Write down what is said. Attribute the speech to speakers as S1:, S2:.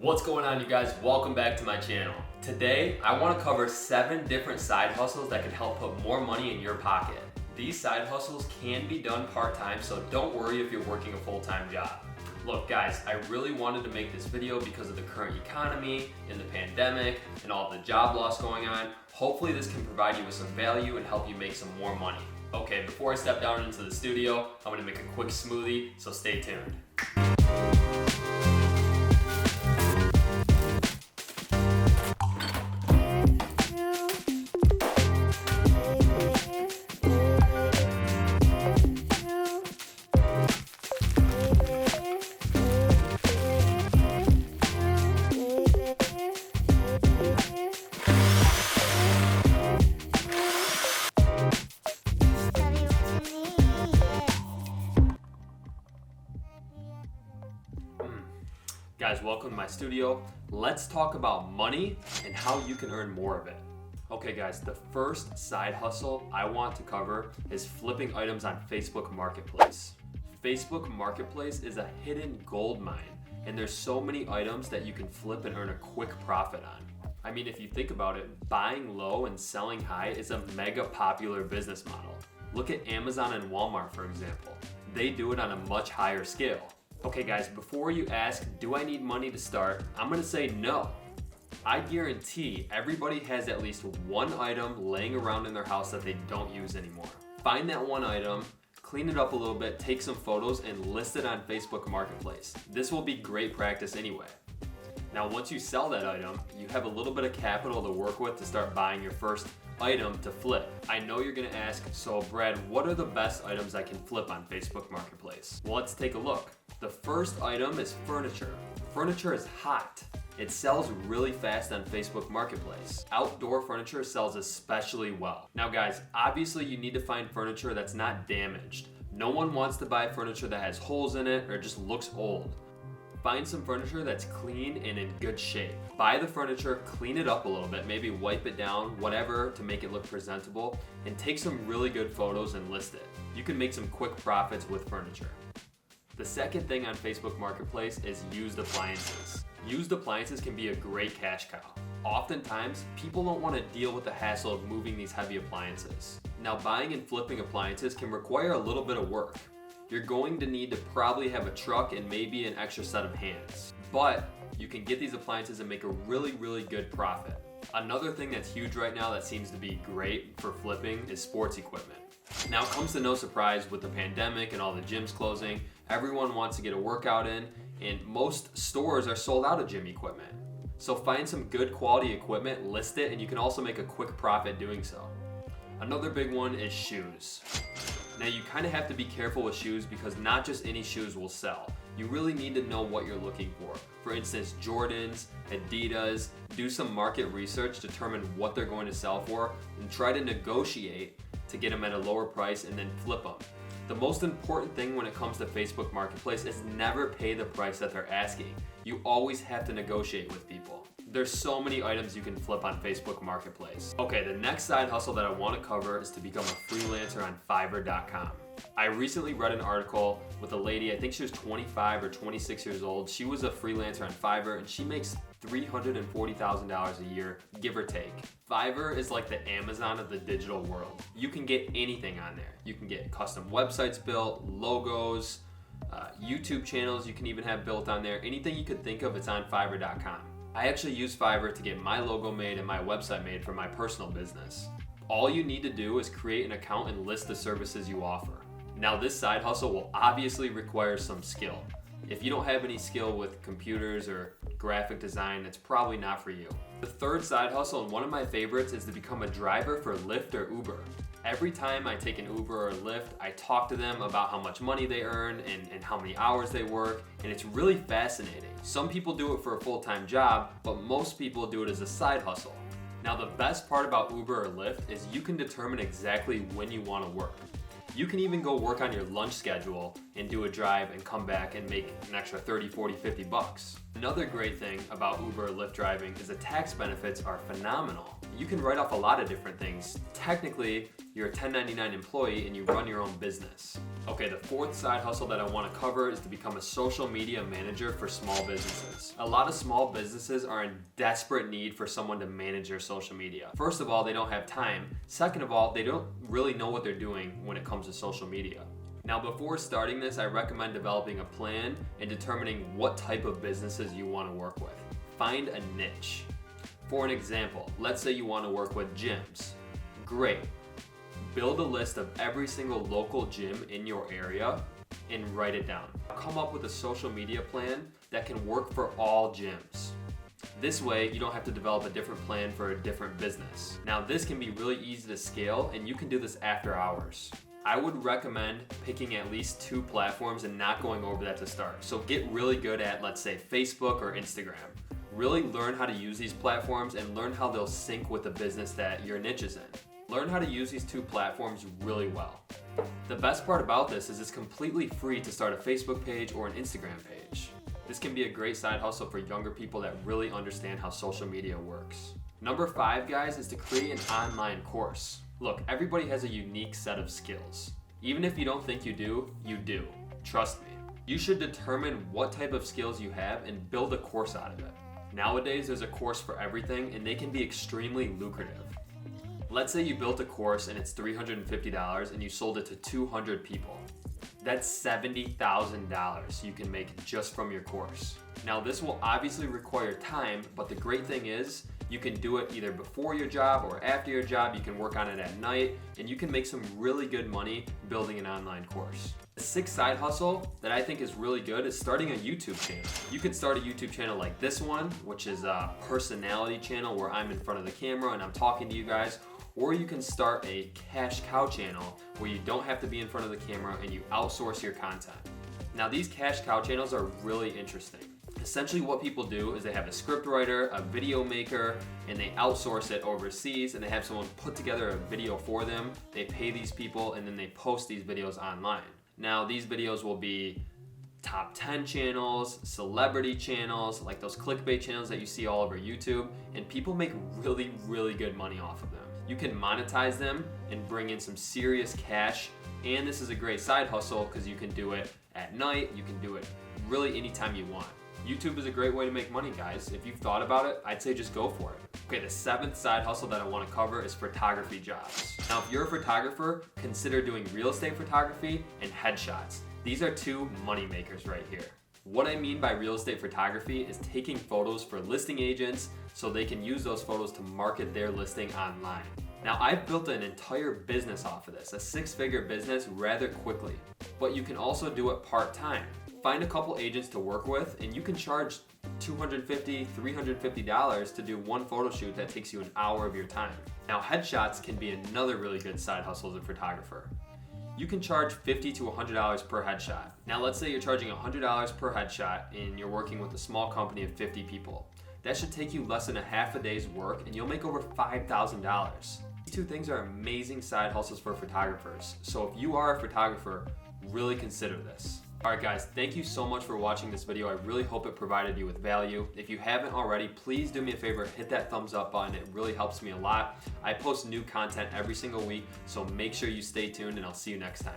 S1: What's going on, you guys? Welcome back to my channel. Today, I want to cover 7 different side hustles that can help put more money in your pocket. These side hustles can be done part-time, so don't worry if you're working a full-time job. Look guys, I really wanted to make this video because of the current economy and the pandemic and all the job loss going on. Hopefully this can provide you with some value and help you make some more money. Okay, before I step down into the studio, I'm gonna make a quick smoothie, so stay tuned. Guys, welcome to my studio. Let's talk about money and how you can earn more of it. Okay guys, the first side hustle I want to cover is flipping items on Facebook Marketplace. Facebook Marketplace is a hidden gold mine, and there's so many items that you can flip and earn a quick profit on. I mean, if you think about it, buying low and selling high is a mega popular business model. Look at Amazon and Walmart, for example. They do it on a much higher scale. Okay guys, before you ask, do I need money to start? I'm gonna say no. I guarantee everybody has at least one item laying around in their house that they don't use anymore. Find that one item, clean it up a little bit, take some photos, and list it on Facebook Marketplace. This will be great practice anyway. Now once you sell that item, you have a little bit of capital to work with to start buying your first item to flip. I know you're gonna ask, so Brad, what are the best items I can flip on Facebook Marketplace? Well, let's take a look. The first item is furniture. Furniture is hot. It sells really fast on Facebook Marketplace. Outdoor furniture sells especially well. Now guys, obviously you need to find furniture that's not damaged. No one wants to buy furniture that has holes in it or just looks old. Find some furniture that's clean and in good shape. Buy the furniture, clean it up a little bit, maybe wipe it down, whatever, to make it look presentable, and take some really good photos and list it. You can make some quick profits with furniture. The second thing on Facebook Marketplace is used appliances. Used appliances can be a great cash cow. Oftentimes, people don't want to deal with the hassle of moving these heavy appliances. Now, buying and flipping appliances can require a little bit of work. You're going to need to probably have a truck and maybe an extra set of hands. But you can get these appliances and make a really good profit. Another thing that's huge right now that seems to be great for flipping is sports equipment. Now it comes to no surprise with the pandemic and all the gyms closing, everyone wants to get a workout in, and most stores are sold out of gym equipment. So find some good quality equipment, list it, and you can also make a quick profit doing so. Another big one is shoes. Now you kind of have to be careful with shoes because not just any shoes will sell. You really need to know what you're looking for. For instance, Jordans, Adidas, do some market research, determine what they're going to sell for, and try to negotiate to get them at a lower price and then flip them. The most important thing when it comes to Facebook Marketplace is never pay the price that they're asking. You always have to negotiate with people. There's so many items you can flip on Facebook Marketplace. Okay, the next side hustle that I want to cover is to become a freelancer on Fiverr.com. I recently read an article with a lady, I think she was 25 or 26 years old. She was a freelancer on Fiverr and she makes $340,000 a year, give or take. Fiverr is like the Amazon of the digital world. You can get anything on there. You can get custom websites built, logos, YouTube channels you can even have built on there. Anything you could think of, it's on Fiverr.com. I actually use Fiverr to get my logo made and my website made for my personal business. All you need to do is create an account and list the services you offer. Now this side hustle will obviously require some skill. If you don't have any skill with computers or graphic design, it's probably not for you. The third side hustle, and one of my favorites, is to become a driver for Lyft or Uber. Every time I take an Uber or Lyft, I talk to them about how much money they earn and how many hours they work, and it's really fascinating. Some people do it for a full-time job, but most people do it as a side hustle. Now the best part about Uber or Lyft is you can determine exactly when you want to work. You can even go work on your lunch schedule and do a drive and come back and make an extra 30, 40, 50 bucks. Another great thing about Uber or Lyft driving is the tax benefits are phenomenal. You can write off a lot of different things. Technically, you're a 1099 employee and you run your own business. Okay, the fourth side hustle that I want to cover is to become a social media manager for small businesses. A lot of small businesses are in desperate need for someone to manage their social media. First of all, they don't have time. Second of all, they don't really know what they're doing when it comes to social media. Now, before starting this, I recommend developing a plan and determining what type of businesses you want to work with. Find a niche. For an example, let's say you want to work with gyms. Great. Build a list of every single local gym in your area and write it down. Come up with a social media plan that can work for all gyms. This way, you don't have to develop a different plan for a different business. Now, this can be really easy to scale, and you can do this after hours. I would recommend picking at least 2 platforms and not going over that to start. So get really good at, let's say, Facebook or Instagram. Really learn how to use these platforms and learn how they'll sync with the business that your niche is in. Learn how to use these 2 platforms really well. The best part about this is it's completely free to start a Facebook page or an Instagram page. This can be a great side hustle for younger people that really understand how social media works. Number 5, guys, is to create an online course. Look, everybody has a unique set of skills. Even if you don't think you do, you do. Trust me. You should determine what type of skills you have and build a course out of it. Nowadays, there's a course for everything and they can be extremely lucrative. Let's say you built a course and it's $350 and you sold it to 200 people. That's $70,000 you can make just from your course. Now, this will obviously require time, but the great thing is you can do it either before your job or after your job. You can work on it at night and you can make some really good money building an online course. The 6th side hustle that I think is really good is starting a YouTube channel. You could start a YouTube channel like this one, which is a personality channel where I'm in front of the camera and I'm talking to you guys. Or you can start a cash cow channel where you don't have to be in front of the camera and you outsource your content. Now, these cash cow channels are really interesting. Essentially what people do is they have a script writer, a video maker, and they outsource it overseas and they have someone put together a video for them. They pay these people and then they post these videos online. Now, these videos will be top 10 channels, celebrity channels, like those clickbait channels that you see all over YouTube, and people make really, really good money off of them. You can monetize them and bring in some serious cash, and this is a great side hustle because you can do it at night, you can do it really anytime you want. YouTube is a great way to make money, guys. If you've thought about it, I'd say just go for it. Okay, the 7th side hustle that I want to cover is photography jobs. Now, if you're a photographer, consider doing real estate photography and headshots. These are 2 money makers right here. What I mean by real estate photography is taking photos for listing agents so they can use those photos to market their listing online. Now, I've built an entire business off of this, a 6-figure business rather quickly, but you can also do it part-time. Find a couple agents to work with and you can charge $250, $350 to do one photo shoot that takes you an hour of your time. Now, headshots can be another really good side hustle as a photographer. You can charge $50 to $100 per headshot. Now, let's say you're charging $100 per headshot and you're working with a small company of 50 people. That should take you less than a half a day's work and you'll make over $5,000. These 2 things are amazing side hustles for photographers. So if you are a photographer, really consider this. Alright guys, thank you so much for watching this video. I really hope it provided you with value. If you haven't already, please do me a favor, hit that thumbs up button. It really helps me a lot. I post new content every single week, so make sure you stay tuned and I'll see you next time.